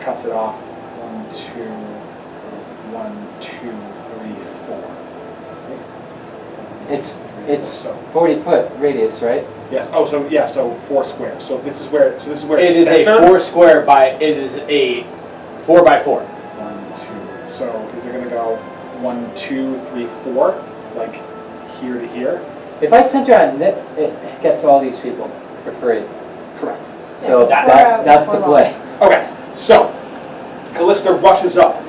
cuts it off. 1, 2, 1, 2, 3, 4. It's 40-foot radius, right? Yes. Oh, so yeah. So 4 squares. So this is where. So this is where It is a 4 square by. It is a 4 by 4. 1, 2. So is it going to go 1, 2, 3, 4, like here to here? If I center on it, it gets all these people for free. Correct. So that's the play. Okay. So Callista rushes up,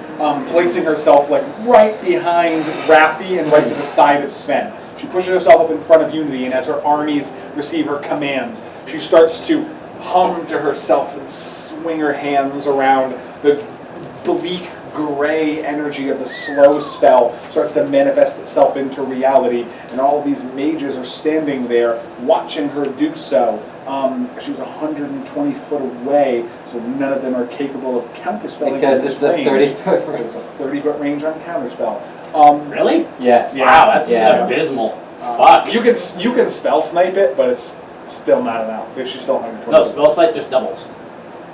placing herself like right behind Raffi and right to the side of Sven. She pushes herself up in front of Unity, and as her armies receive her commands, she starts to hum to herself and swing her hands around. The bleak gray energy of the slow spell starts to manifest itself into reality, and all of these mages are standing there watching her do so. She was 120 foot away, so none of them are capable of counterspelling. Because it's a 30-foot range. It's a 30-foot range on counterspell. Really? Yes. Wow, that's abysmal. Fuck. You can spell snipe it, but it's still not enough. She's still 120. No, spell snipe just doubles.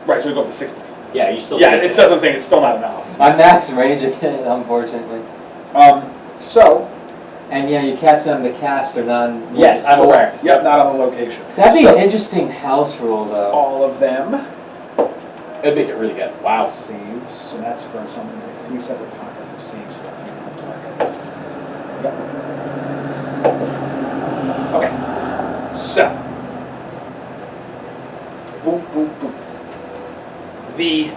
Right, so we go up to 60. Yeah, you still. Yeah, it's what I'm saying. It's still not enough. My max range again, unfortunately. So. And yeah, you cast it on the cast or non. Yes, I'm correct. Yep, not on the location. That'd be an interesting house rule, though. All of them. It'd make it really good. Wow. Saves. So that's for something like 3 separate pockets of saves for 3 different targets. Yep. Okay. So. Boom, boom, boom. The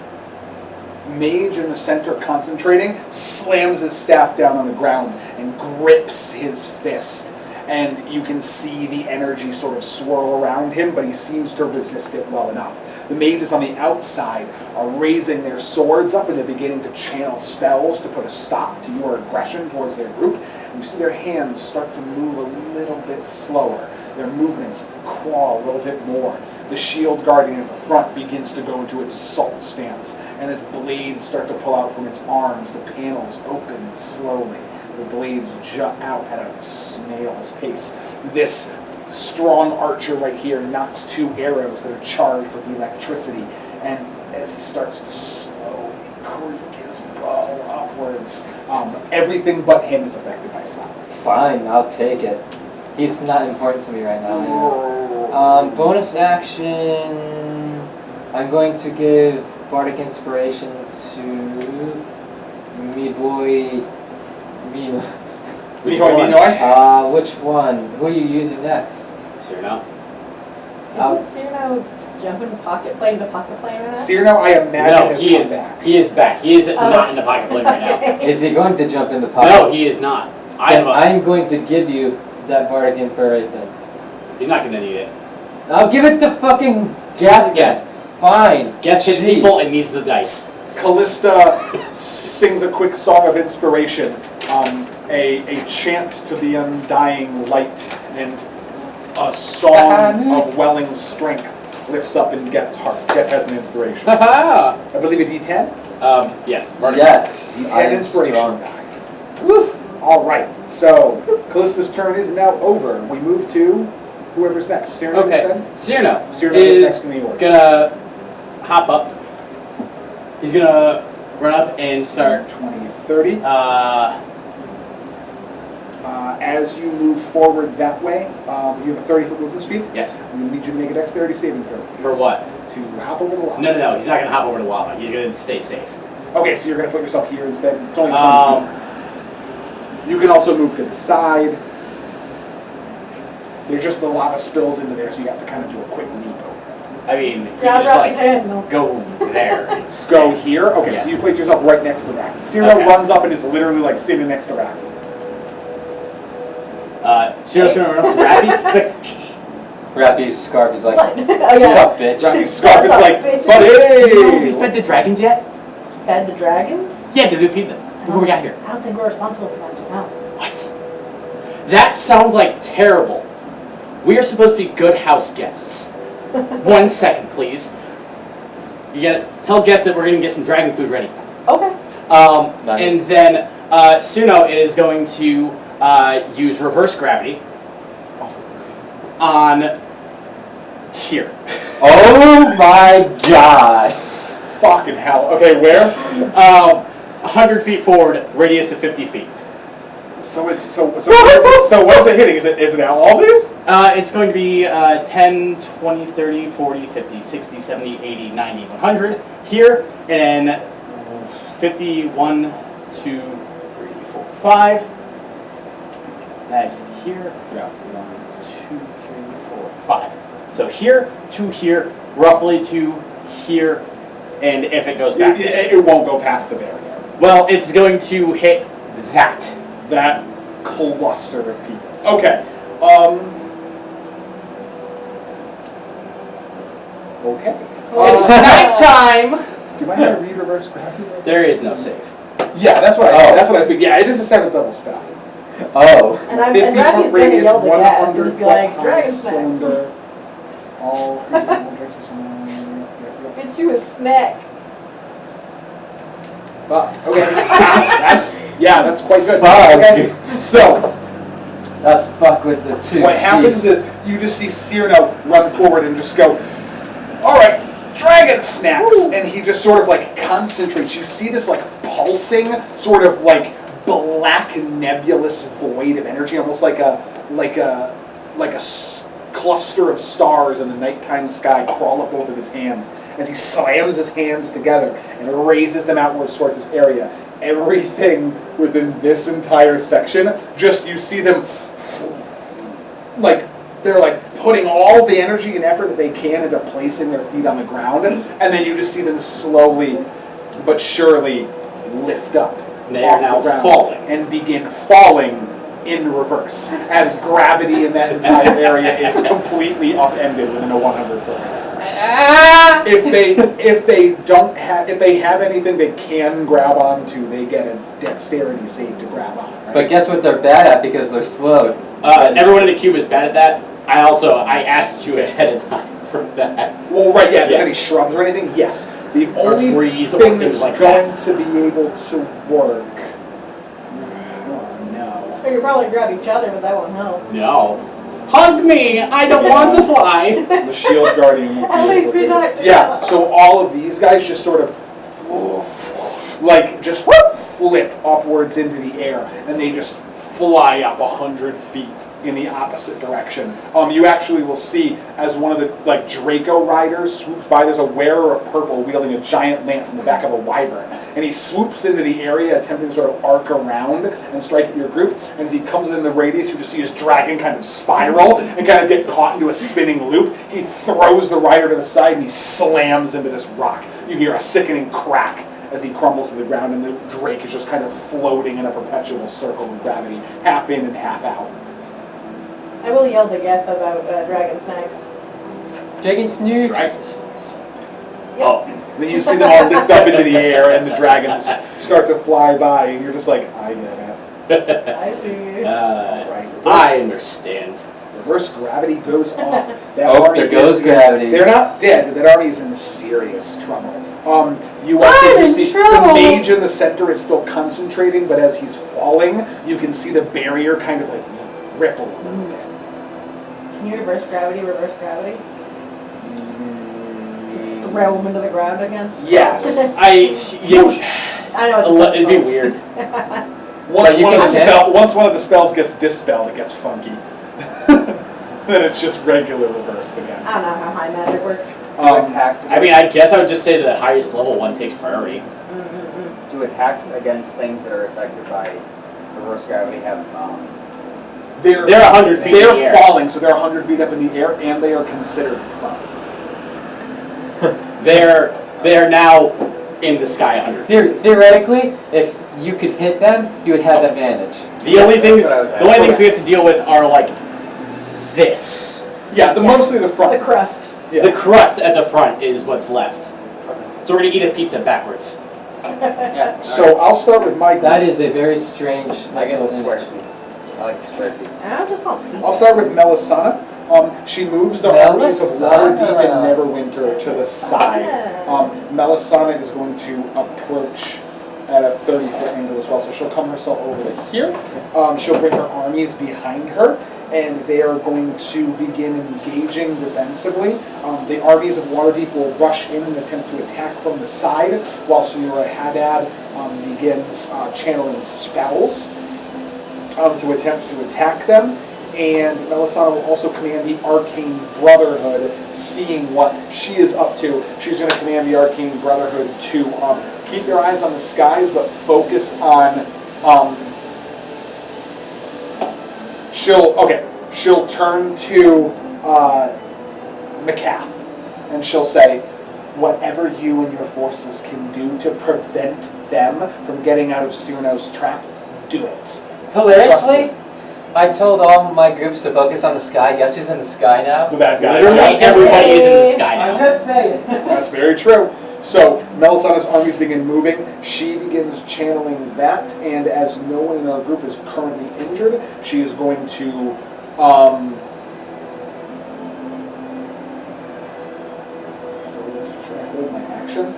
mage in the center concentrating slams his staff down on the ground and grips his fist, and you can see the energy sort of swirl around him, but he seems to resist it well enough. The mages on the outside are raising their swords up and they're beginning to channel spells to put a stop to your aggression towards their group, and you see their hands start to move a little bit slower. Their movements crawl a little bit more. The shield guardian at the front begins to go into its assault stance, and as blades start to pull out from its arms, the panels open slowly. The blades jut out at a snail's pace. This strong archer right here knocks 2 arrows that are charged with electricity, and as he starts to slowly creak his bow upwards, everything but him is affected by slap. Fine, I'll take it. He's not important to me right now. Bonus action. I'm going to give Bardic Inspiration to me boy. Which one? Who are you using next? Cyrano. Isn't Cyrano jumping the pocket plane right now? Cyrano, I imagine, he is back. He is back. He is not in the pocket plane right now. Is he going to jump in the pocket? No, he is not. I'm going to give you that Bardic Inspiration. He's not going to need it. I'll give it to fucking Geth. Fine. Geth hits people and needs the dice. Callista sings a quick song of inspiration, a chant to the undying light, and a song of welling strength lifts up in Geth's heart. Geth has an inspiration. I believe a D10? Yes. Yes. D10 inspiration. Woof. All right. So Callista's turn is now over. We move to whoever's next. Cyrano, okay. Cyrano is next in the order. Gonna hop up. He's gonna run up and start 20, 30. As you move forward that way, you have a 30-foot movement speed. Yes. We need you to make a dexterity saving throw. Please. For what? To hop over the lava. No. He's not gonna hop over the lava. He's gonna stay safe. Okay, so you're gonna put yourself here instead. It's only 20 feet. You can also move to the side. There's just the lava spills into there, so you have to kind of do a quick leap over it. I mean, you Grab just Rocky's head. go there. And go here? Okay, yes. So you place yourself right next to Racky. Cyrano runs up and is literally like standing next to Racky. Cyril's gonna run up to Raffy. Quick. Raffy's scarf is like, What? sup, bitch. Raffy's scarf is like, bitch. buddy! Do you know if we fed the dragons yet? Fed the dragons? Yeah, did we feed them before we got here? I don't think we're responsible for that, so no. What? That sounds like terrible. We are supposed to be good house guests. 1 second, please. You gotta tell Geth that we're gonna get some dragon food ready. Okay. And then Suno is going to use reverse gravity on here. Oh my god. Fucking hell. Okay, where? 100 feet forward, radius of 50 feet. So what is it hitting? Is it now all this? It's going to be 10, 20, 30, 40, 50, 60, 70, 80, 90, 100 here, and then 50, 1, 2, 3, 4, 5. That's here. Yeah. 1, 2, 3, 4, 5. So here, 2 here, roughly 2 here, and if it goes back, It won't go past the barrier. well, it's going to hit that. That cluster of people. Okay. Okay. It's night time. Do you mind if I read reverse gravity? There is no save. Yeah, that's what I figured. Yeah, it is a 7th level spell. Oh. And I'm 50 and Ravi's foot gonna radius, yell to Gad. 100 Just be foot like, high dragon snacks. cylinder. All Get you a snack. Fuck. Okay. That's quite good. Fuck. Okay. So That's fuck with the 2 what happens is you just see Cyrano run forward and just go, all right, dragon snacks, and he just sort of like concentrates. You see this like pulsing, sort of like black nebulous void of energy, almost like a cluster of stars in the nighttime sky crawl up both of his hands as he slams his hands together and raises them outwards towards this area. Everything within this entire section, just you see them like they're like putting all the energy and effort that they can into placing their feet on the ground, and then you just see them slowly but surely lift up They are off now the ground falling. and begin falling in reverse as gravity in that entire area is completely upended within a 100-foot radius. If they have anything they can grab onto, they get a dexterity save to grab on. Right? But guess what they're bad at because they're slowed? Everyone in the cube is bad at that. I asked you ahead of time for that. Well, right, yeah. If there's any shrubs or anything, yes. The only trees or thing things that's like going that. to be able to work. Oh no. We could probably grab each other, but that won't help. No. Hug me! I don't want to fly! The shield guardian will be At least able we to- talked to Yeah, each so all of these guys just sort of like just flip upwards into the air, and they just fly up 100 feet in the opposite direction. You actually will see as one of the like Draco riders swoops by. There's a wearer of purple wielding a giant lance in the back of a wyvern, and he swoops into the area, attempting to sort of arc around and strike at your group. And as he comes in the radius, you just see his dragon kind of spiral and kind of get caught into a spinning loop. He throws the rider to the side and he slams into this rock. You hear a sickening crack as he crumbles to the ground, and the drake is just kind of floating in a perpetual circle of gravity, half in and half out. I will yell to Geth about dragon snacks. Dragon snoops. Dragon snakes. Yep. Oh, then you see them all lift up into the air, and the dragons start to fly by, and you're just like, I get it. I see. Right. I understand. Reverse gravity goes off. That Oh, army there goes is- gravity. They're not dead, but that army is in serious trouble. You also I'm do in see the trouble. mage in the center is still concentrating, but as he's falling, you can see the barrier kind of like ripple a little bit. Can you reverse gravity? Throw him into the ground again? Yes. I know it's It'd be weird. Once you one can of the spells gets dispelled, it gets funky. Then it's just regular reversed again. I don't know how high magic works. Attacks I mean, I guess I would just say the highest level one takes priority. do attacks against things that are affected by reverse gravity have They're 100 feet in the They're air. falling, so they're 100 feet up in the air, and they are considered prone. They're now in the sky 100 feet. Theoretically, if you could hit them, you would have advantage. The only Yes, things that's what I was the only things we have asking. to deal with are like this. Yeah, mostly the front. The crust. Yeah. The crust at the front is what's left. So we're gonna eat a pizza backwards. yeah. So I'll start with my group. That is a very strange I get the mental square image. piece. I like the square piece. I just want pizza. I'll start with Melisana. She moves the armies of Waterdeep and Neverwinter to the side. Melisana is going to approach at a 30-foot angle as well. So she'll come herself over to here. She'll bring her armies behind her, and they are going to begin engaging defensively. The armies of Waterdeep will rush in and attempt to attack from the side, while Senora Haddad begins channeling spells to attempt to attack them. And Melisana will also command the Arcane Brotherhood, seeing what she is up to. She's going to command the Arcane Brotherhood to keep their eyes on the skies, but focus on... She'll turn to McCath, and she'll say, whatever you and your forces can do to prevent them from getting out of Cyrano's trap, do it. Hilariously, I told all my groups to focus on the sky. Guess who's in the sky now? The bad guys. Literally everybody is in the sky I'm now. just saying. That's very true. So Melisana's armies begin moving. She begins channeling that, and as no one in our group is currently injured, she is going to should I hold my action?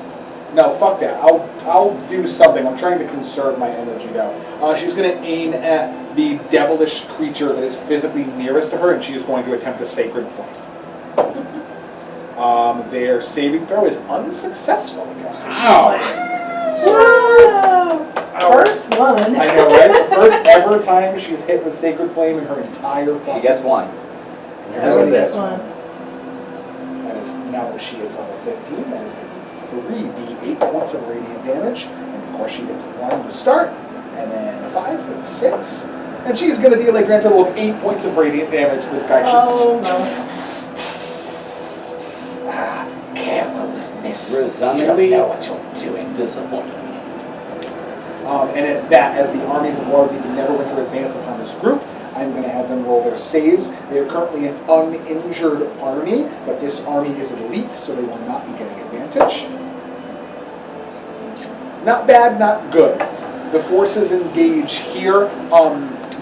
No, fuck that. I'll do something. I'm trying to conserve my energy now. She's going to aim at the devilish creature that is physically nearest to her, and she is going to attempt a sacred flame. Their saving throw is unsuccessful against her. Wow. First one. I know, right? The first ever time she's hit with sacred flame in her entire She fucking... gets one. Everybody That gets was one. That is, now that she is level 15, that is going to be 3d8 points of radiant damage. And of course she gets 1 to start. And then 5, so that's 6. And she's going to deal a grand total of 8 points of radiant damage to this guy. Oh no. Careful, miss. Resoundingly You don't know what you're doing. disappointed. And at that, as the armies of Waterdeep Neverwinter advance upon this group, I'm going to have them roll their saves. They are currently an uninjured army, but this army is elite, so they will not be getting advantage. Not bad, not good. The forces engage here.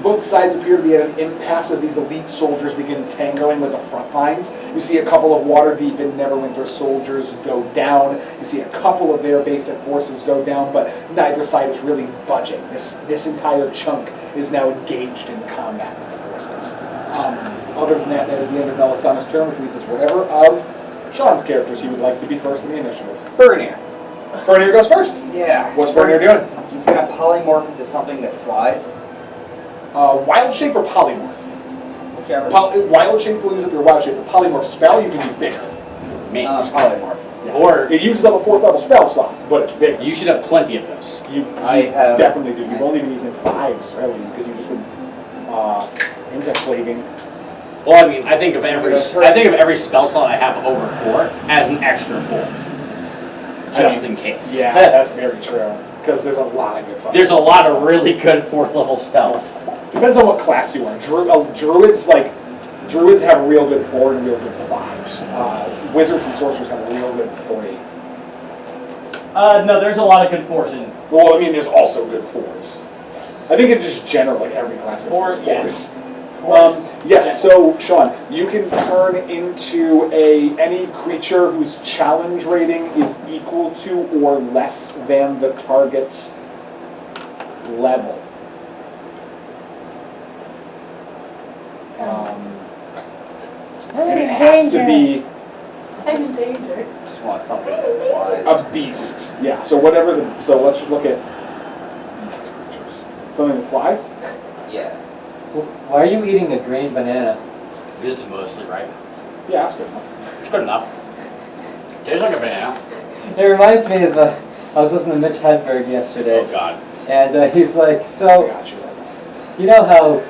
Both sides appear to be at an impasse as these elite soldiers begin tangling with the front lines. You see a couple of Waterdeep and Neverwinter soldiers go down. You see a couple of their basic forces go down, but neither side is really budging. This entire chunk is now engaged in combat with the forces. Other than that, that is the end of Melisana's turn, which means it's whatever of Sean's characters he would like to be first in the initiative. Fernir. Fernir goes first. Yeah. What's Fernir doing? He's gonna polymorph into something that flies. Wild shape or polymorph? Whichever. Wild shape will use up your wild shape. The polymorph spell you can use bigger. Mace. Polymorph. Yeah. Or It uses up a 4th level spell slot, but it's bigger. you should have plenty of those. You have- definitely do. You've only been using 5s, really, because you've just been insect plaguing. Well, I mean, I think of every spell slot I have over 4 as an extra 4, just in case. Yeah, that's very true. Because there's a lot of good fucking There's a lot of really good 4th level spells. Depends on what class you are. Druids have real good 4 and real good 5s. Wizards and sorcerers have a real good 3. No, there's a lot of good 4s in. Well, I mean, there's also good 4s. Yes. I think it's just general, like every class has Or, good 4s. yes. Yes, so Sean, you can turn into any creature whose challenge rating is equal to or less than the target's level. And it has to be I'm in danger. Just want something that flies. a beast. Yeah, so whatever so let's just look at beast creatures. Something that flies? Yeah. Why are you eating a green banana? It's mostly ripe. Yeah, that's good enough. It's good enough. Tastes like a banana. It reminds me of, I was listening to Mitch Hedberg yesterday, Oh God. and he's like, I so, got you. you know how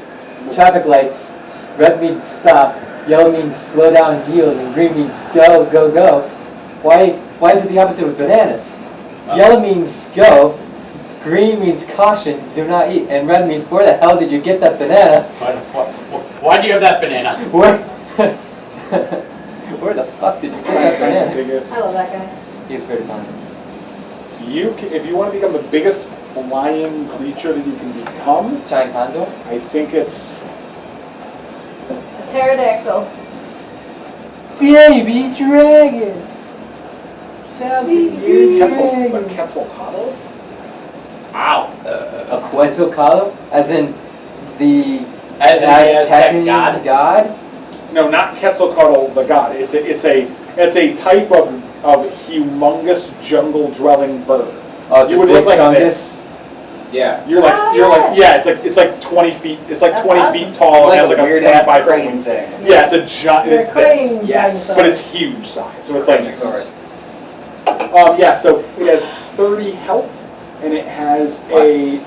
traffic lights, red means stop, yellow means slow down and yield, and green means go, go, go. Why is it the opposite with bananas? Yellow means go, green means caution, do not eat, and red means where the hell did you get that banana? Why do you have that banana? Where the fuck did you get that banana? Biggest. I love that guy. He's pretty funny. If you want to become the biggest flying creature that you can become, Giant condor? I think it's A pterodactyl. Baby dragon! Baby dragon! Quetzalcoatlus. Quetzalcoatl, as in the As in the Aztec god? god? No, not Quetzalcoatl, the god. It's a type of humongous jungle-dwelling bird. Oh, it's You a would big look like chungus? this. Yeah. You're like Oh, it's like 20 feet. It's like That's 20 awesome. feet tall. It has like a weird 25 ass foot crane wing. thing. Yeah, it's a giant. They're It's this. crane Yes. dinosaurs. But it's huge size. So it's like Tyrannosaurus. yeah. So it has 30 health, and it has a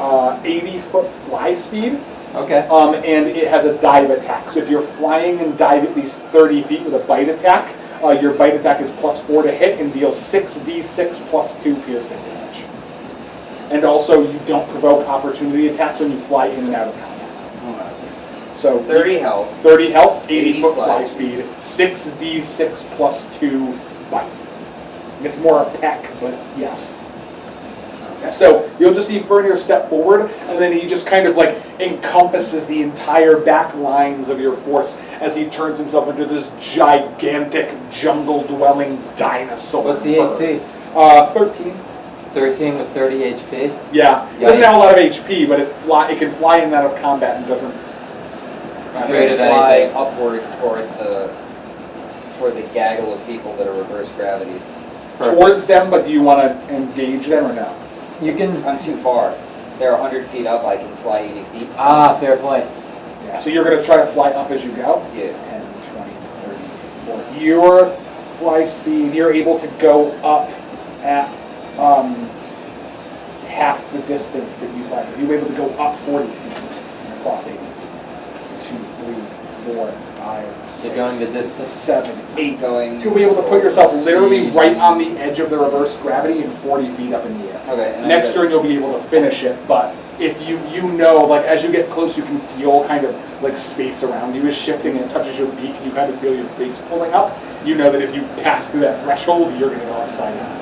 80-foot fly speed. Okay. And it has a dive attack. So if you're flying and dive at least 30 feet with a bite attack, your bite attack is +4 to hit and deals 6d6 +2 piercing damage. And also, you don't provoke opportunity attacks when you fly in and out of combat. So 30 health. 30 health, 80-foot 80 fly fly speed, 6d6 +2 bite. It's more a peck, but yes. So you'll just see Fernir step forward, and then he just kind of like encompasses the entire back lines of your force as he turns himself into this gigantic jungle-dwelling dinosaur. What's the bird. AC? 13. 13 with 30 HP. Yeah, it doesn't have a lot of HP, but it can fly in and out of combat and doesn't. Afraid of Fly anything. upward toward the gaggle of people that are reverse gravity. Perfect. Towards them, but do you want to engage them or no? You can. I'm too far. They're 100 feet up. I can fly 80 feet. Ah, fair point. Yeah. So you're going to try to fly up as you go? Yeah. 10, 20, 30, 40. Your fly speed, you're able to go up at half the distance that you fly. You're able to go up 40 feet and across 80 feet. 2, 3, 4, 5, 6, You're going the distance? 7, 8. Going. You'll be able to put yourself literally See. right on the edge of the reverse gravity and 40 feet up in the air. Okay. And Next turn you'll be able to finish it, but if you know, like as you get close, you can feel kind of like space around you is shifting and it touches your beak and you kind of feel your face pulling up. You know that if you pass through that threshold, you're going to go upside down.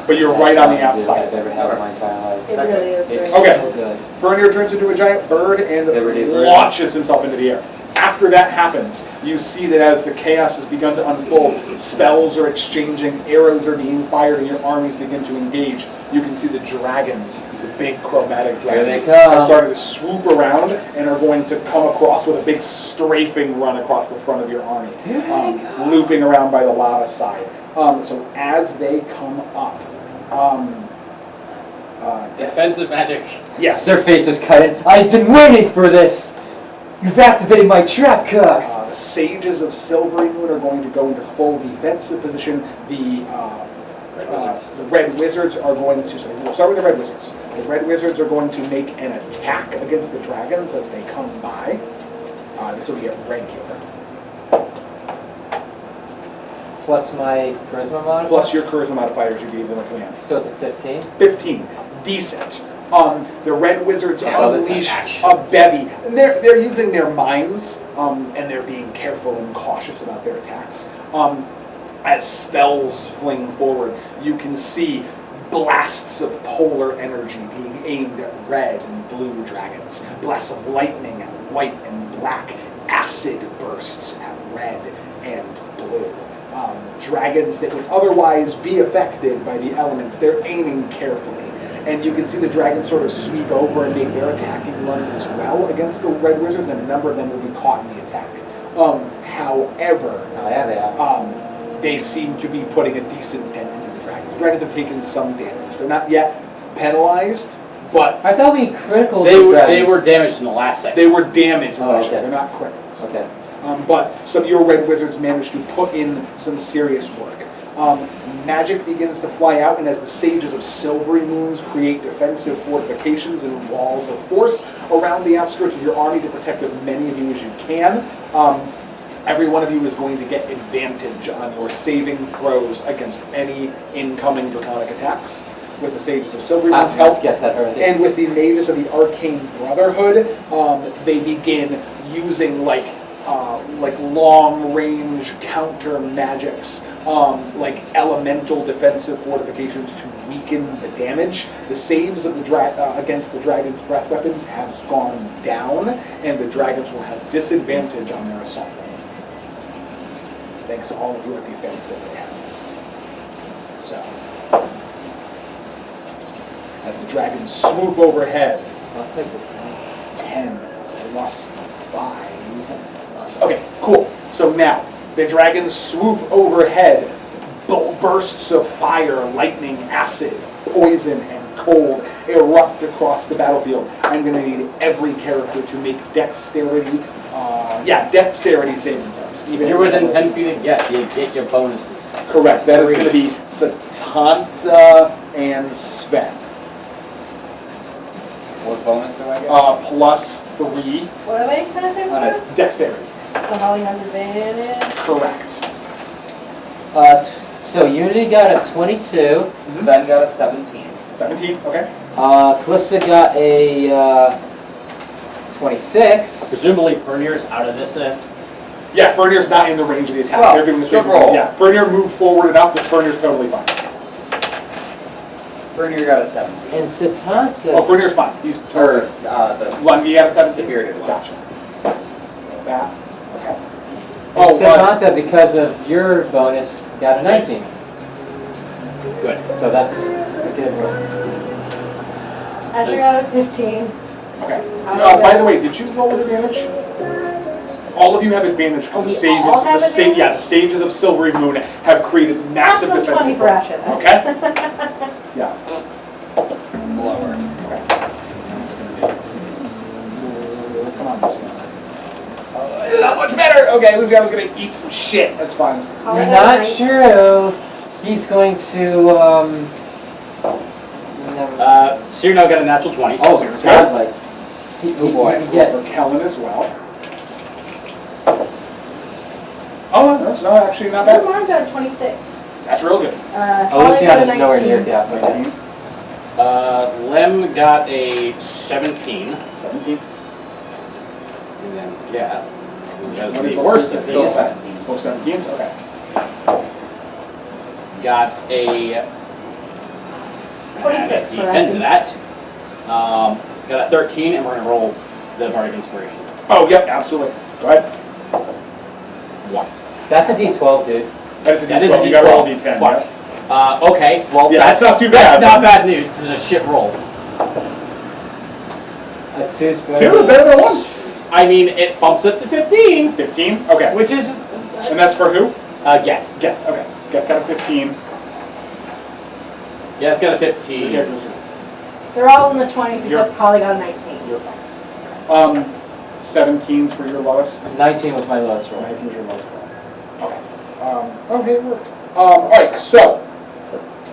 But you're right on the outside. I've ever had in my entire life. It That's really it. is It's great. Okay. so good. Fernir turns into a giant bird and Liberty bird. launches himself into the air. After that happens, you see that as the chaos has begun to unfold, spells are exchanging, arrows are being fired, and your armies begin to engage. You can see the dragons, the big chromatic Here they dragons, come. have started to swoop around and are going to come across with a big strafing run across the front of your army, looping around by the Lada side. So as they come up, Defensive magic. yes, Their faces cut in. I've been waiting for this! You've activated my trap card! the Sages of Silvery Moon are going to go into full defensive position. The Red Wizards are going to, so we'll start with the Red Wizards. The Red Wizards are going to make an attack against the dragons as they come by. This will be a regular. Plus my charisma modifier? Plus your charisma modifiers you gave them a command. So it's a 15? 15. Decent. The Red Wizards Yeah, well, unleash a bevy. And they're using their minds, and they're being careful and cautious about their attacks. As spells fling forward, you can see blasts of polar energy being aimed at red and blue dragons. Blasts of lightning at white and black. Acid bursts at red and blue. Dragons that would otherwise be affected by the elements, they're aiming carefully. And you can see the dragons sort of sweep over and make their attacking runs as well against the Red Wizards, and a number of them will be caught in the attack. However, Oh, yeah, they are. they seem to be putting a decent dent into the dragons. The dragons have taken some damage. They're not yet penalized, but I thought we critical They dragons. were damaged in the last section. they were damaged. Oh, okay. They're not criticals. Okay. But some of your Red Wizards managed to put in some serious work. Magic begins to fly out, and as the Sages of Silvery Moons create defensive fortifications and walls of force around the outskirts of your army to protect as many of you as you can, every one of you is going to get advantage on your saving throws against any incoming draconic attacks with the Sages of Silvery Moons' Let's help. get that early. And with the Mages of the Arcane Brotherhood, they begin using like long-range counter magics, like elemental defensive fortifications to weaken the damage. The saves of the against the dragon's breath weapons have gone down, and the dragons will have disadvantage on their assault. Thanks to all of your defensive attacks. So. as the dragons swoop overhead. I'll take the 10. 10 plus 5 plus. Okay, cool. So now the dragons swoop overhead. Bursts of fire, lightning, acid, poison, and cold erupt across the battlefield. I'm going to need every character to make dexterity. Dexterity saving throws. If you're within 10 feet of Get, you get your bonuses. Correct. That is going to be Satanta and Sven. What bonus do I get? Plus 3 What am I kind of saying Alright. first? dexterity. So Holly has advantage. Correct. So Unity got a 22. Sven got a 17. 17. Okay. Callista got a 26. Presumably Fernier's out of this. Yeah, Fernier's not in the range of the attack. Swell. They're doing the Good sweep. roll. Yeah, Fernier moved forward enough, but Fernier's totally fine. Fernier got a 17. And Satanta. Oh, Fernier's fine. He's Or, totally. the Lungi got a 17. bearded one. Gotcha. That. Okay. And Satanta, because of your bonus, got a 19. Good. So that's a good roll. Asher got a 15. Okay. By the way, did you roll with advantage? All of you have advantage because the We sages, all have advantage? the sages of Silvery Moon have created massive Maximum 20 defensive. for Asher. Okay. Yeah. blower. Okay. That's gonna be. Come on, Luciana. It's not much better. Okay, Luciana's gonna eat some shit. That's fine. Holly got a Not 19. true. He's going to, never. Cyrano got a natural 20. Oh, Serious? God, like, Oh, boy. he get For Kellen as well. Oh, that's not actually not Oh, bad. Mark got a 26. That's real good. Oh, Holly got a Luciana's nowhere 19. near, yeah, okay. 19, Lem got a 17. 17. And then Geth, who has What is the both worst yours? disease, 17. Both 17s? Okay. got a 26 for D10 to Asher. that. Got a 13, and we're going to roll the Bardic Inspiration. Oh, yep, absolutely. Go ahead. 1. That's a D12, dude. That is a That is D12. a You got to roll D12. D10. Fuck. Yeah. Okay, well, Yeah, that's not too bad. That's not bad news, because it's a shit roll. A 2's better. 2 is better than 1. I mean, it bumps up to 15, 15? Okay. which is, And that's for who? Geth. Geth. Okay. Geth got a 15. Yeah, it's got a Your 15. character's good. They're all in the 20s You're- except Holly got a 19. You're fine. 17's for your lowest. 19 was my lowest roll. 19's your lowest roll. Okay. Okay, it worked. All right, so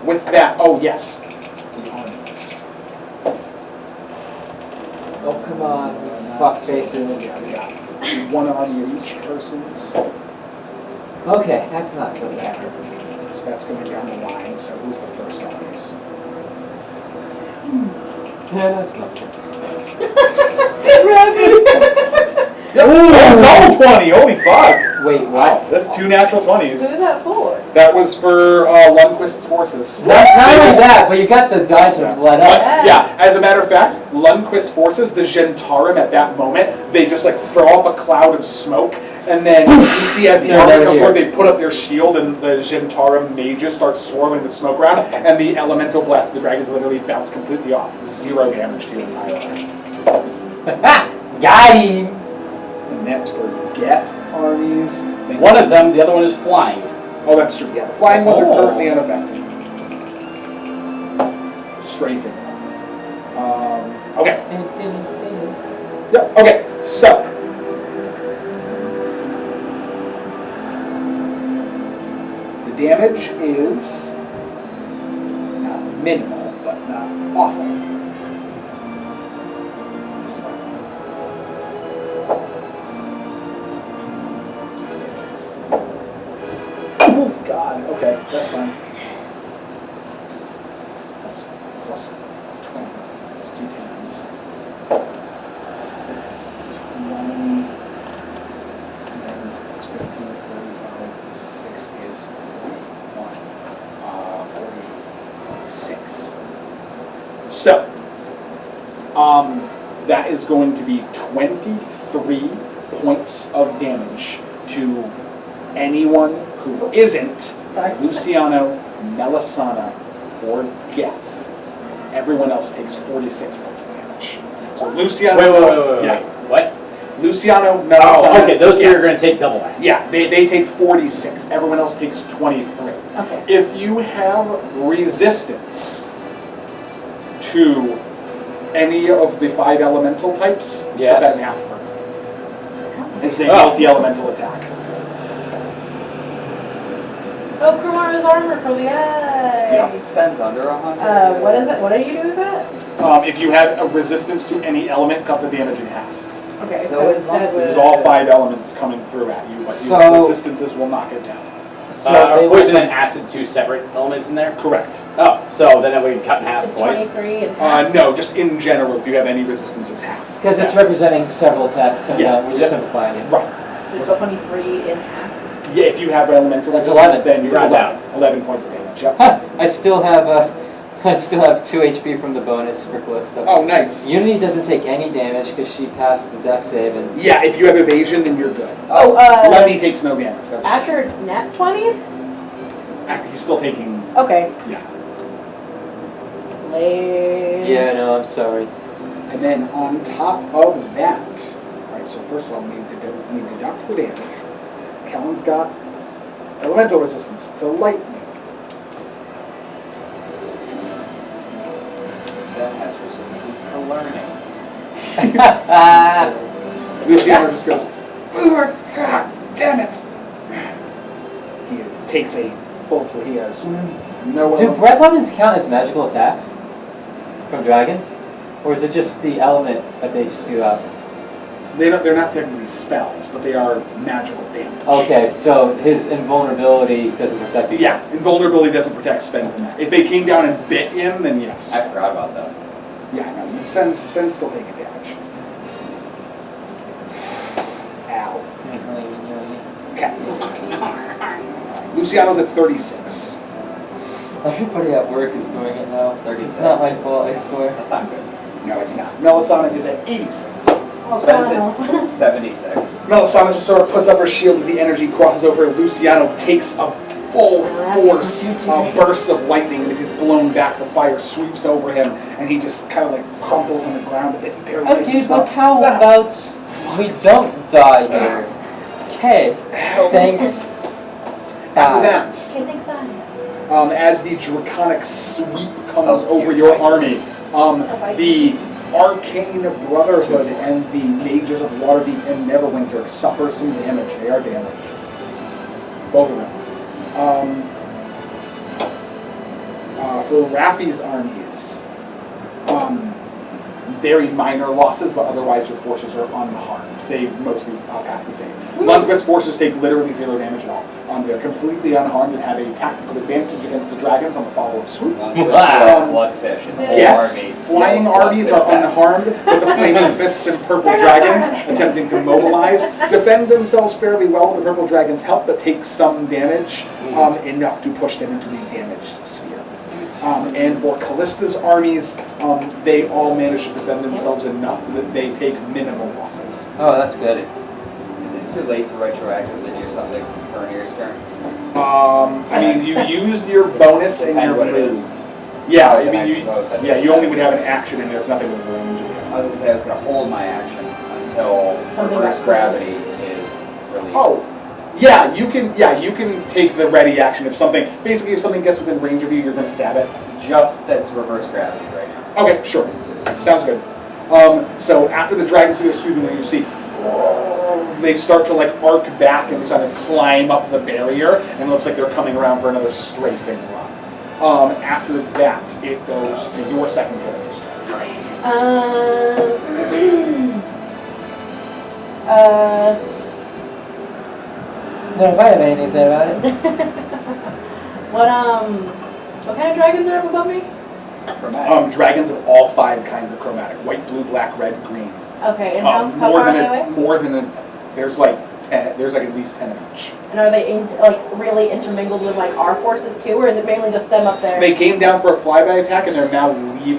with that, oh yes, the armies. Oh, come on, you fuck faces. Yeah, we got one army of each person's. Okay, that's not so bad. So that's going down the line. So who's the first armies? Yeah, that's not good. Double 20! Holy fuck! Wait, Wow, what? that's 2 natural Who 20s. did that for? That was for Lundquist's forces. Not only that, but you got the die to let But, up. yeah, as a matter of fact, Lundquist's forces, the Gentarum at that moment, they just like throw up a cloud of smoke, and then you see as the They're army never comes here. forward, they put up their shield, and the Gentarum mages start swirling the smoke around, and the elemental blast of the dragons literally bounce completely off. 0 damage to your entire army. Got him! And that's for Geth's armies. One of them, the other one is flying. Oh, that's true. Yeah, the flying ones are Oh. currently unaffected. Strafing. Okay. Yep. Okay. So. The damage is not minimal, but not awful. Oh, God. Okay, that's fine. That's plus 20. That's 2 tens. 6, 20. 6 is 15, 45. 6 is 41. 46. So, that is going to be 23 points of damage to anyone who isn't Sorry. Luciano, Melisana, or Geth. everyone else takes 46 points of damage. So Luciano. Wait. Yeah. What? Luciano, Oh, Melisana. okay, those three yeah. are going to take double that. Yeah, they take 46. Everyone else takes 23. Okay. If you have resistance to any of the 5 elemental types, Yes. put that in half for me. It's a multi-elemental attack. Oh, Kumara's armor for the eye. Yes. Spends under 100. What is it? What do you do with that? If you have a resistance to any element, cut the damage in half. Okay, So as long- that This is was- all 5 elements coming through at you, but So- your resistances will knock it down. So Are they poison would- and acid 2 separate elements in there? Correct. Oh, so then we can cut in half It's twice. 23 and half. No, just in general, if you have any resistance, it's half. Because it's representing several attacks coming Yeah. out, we're just Yep. simplifying it. Right. It's 23 and half. Yeah, if you have elemental That's resistance, 11. then you're Round 11 points of damage. Yep. Huh, I still have 2 HP from the bonus for Callista. Oh, nice. Unity doesn't take any damage because she passed the dex save and Yeah, if you have evasion, then you're good. Oh, Lenny takes no damage. That's After nat 20? he's still taking. Okay. Yeah. Lame. yeah, no, I'm sorry. And then on top of that, all right. So first of all, we deduct the damage. Kellen's got elemental resistance to lightning. Sven has resistance to learning. Luciano just goes, "Ugh, God damn it!" He takes a full. He has no. Do breath weapons count as magical attacks from dragons? Or is it just the element that they spew out? They're not technically spells, but they are magical damage. Okay, so his invulnerability doesn't protect him. Yeah, invulnerability doesn't protect Sven from that. If they came down and bit him, then yes. I forgot about that. Yeah, no, Sven's still taking damage. Ow. Okay. Luciano's at 36. Everybody at work is doing it now. 36. It's not my fault, I swear. That's not good. No, it's not. Melisana is at 86. Sven's at 76. Melisana just sort of puts up her shield as the energy crosses over. Luciano takes a full force burst of lightning, and as he's blown back, the fire sweeps over him, and he just kind of like crumples on the ground a bit. Okay, but how about we don't die here? Okay, thanks. After that, Okay, thanks, bye. as the draconic sweep comes over your army, the Arcane Brotherhood and the Mages of Waterdeep and Neverwinter suffer some damage. They are damaged. Both of them. For Raffi's armies, very minor losses, but otherwise your forces are unharmed. They mostly pass the same. Lundquist's forces take literally 0 damage at all. They're completely unharmed and have a tactical advantage against the dragons on the follow-up swoop. Bloodfish in the whole Yes, army. flying Yells armies are bloodfish back. unharmed, but the flaming fists and purple dragons, attempting to mobilize, defend themselves fairly well. The purple dragons help, but take some damage, enough to push them into the damaged sphere. And for Callista's armies, they all manage to defend themselves enough that they take minimal losses. Oh, that's good. Is it too late to retroactively do something for an ear's turn? I mean, you used your bonus and your Depend what it is. move. Yeah, I Then mean, suppose that- you only would have an action, and there's nothing with range. I was gonna say I was gonna hold my action until Something reverse like gravity is released. Oh, yeah, you can take the ready action if something gets within range of you, you're gonna stab it. Just that's reverse gravity right now. Okay, sure. Sounds good. So after the dragons do a sweeping, you see they start to like arc back and try to climb up the barrier, and it looks like they're coming around for another strafing run. After that, it goes to your second character's turn. No, if I have anything to say about it. What kind of dragons are up above me? Chromatic. Dragons of all 5 kinds of chromatic: white, blue, black, red, green. Okay, and how far are they away? There's like 10. There's like at least 10 of each. And are they really intermingled with like our forces too, or is it mainly just them up there? They came down for a flyby attack, and they're now leaving.